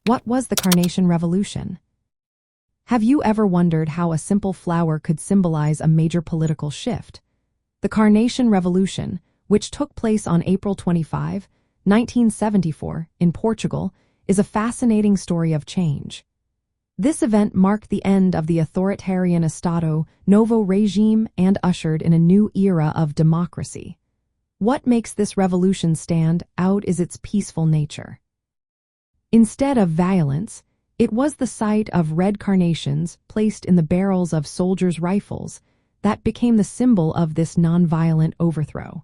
What was the Carnation Revolution? Have you ever wondered how a simple flower could symbolize a major political shift? The Carnation Revolution, which took place on April 25, 1974, in Portugal, is a fascinating story of change. This event marked the end of the authoritarian Estado Novo regime and ushered in a new era of democracy. What makes this revolution stand out is its peaceful nature. Instead of violence, it was the sight of red carnations placed in the barrels of soldiers' rifles that became the symbol of this nonviolent overthrow.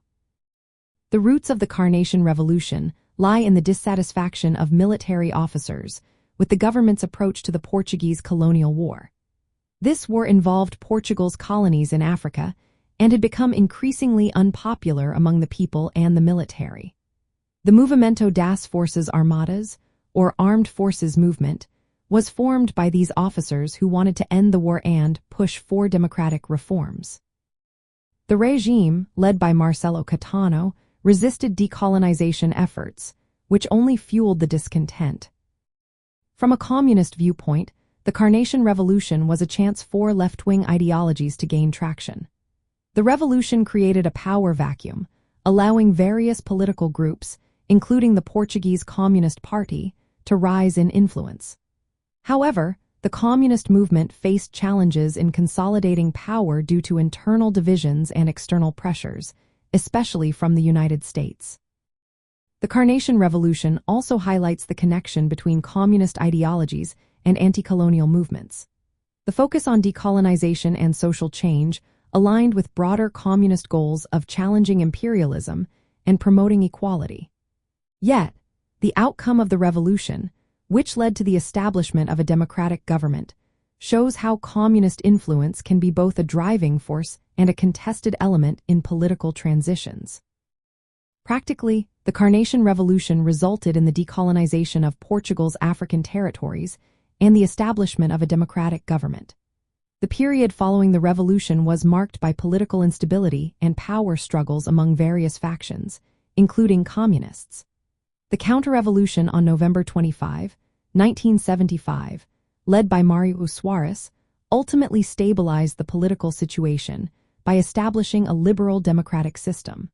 The roots of the Carnation Revolution lie in the dissatisfaction of military officers with the government's approach to the Portuguese Colonial War. This war involved Portugal's colonies in Africa and had become increasingly unpopular among the people and the military. The Movimento das Forças Armadas, or Armed Forces Movement, was formed by these officers who wanted to end the war and push for democratic reforms. The regime, led by Marcelo Caetano, resisted decolonization efforts, which only fueled the discontent. From a communist viewpoint, the Carnation Revolution was a chance for left-wing ideologies to gain traction. The revolution created a power vacuum, allowing various political groups, including the Portuguese Communist Party, to rise in influence. However, the communist movement faced challenges in consolidating power due to internal divisions and external pressures, especially from the United States. The Carnation Revolution also highlights the connection between communist ideologies and anti-colonial movements. The focus on decolonization and social change aligned with broader communist goals of challenging imperialism and promoting equality. Yet, the outcome of the revolution, which led to the establishment of a democratic government, shows how communist influence can be both a driving force and a contested element in political transitions. Practically, the Carnation Revolution resulted in the decolonization of Portugal's African territories and the establishment of a democratic government. The period following the revolution was marked by political instability and power struggles among various factions, including communists. The counter-revolution on November 25, 1975, led by Mário Soares, ultimately stabilized the political situation by establishing a liberal democratic system.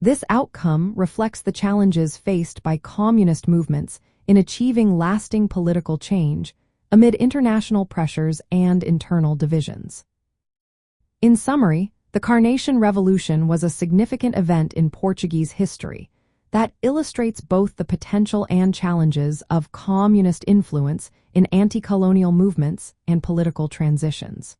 This outcome reflects the challenges faced by communist movements in achieving lasting political change amid international pressures and internal divisions. In summary, the Carnation Revolution was a significant event in Portuguese history that illustrates both the potential and challenges of communist influence in anti-colonial movements and political transitions.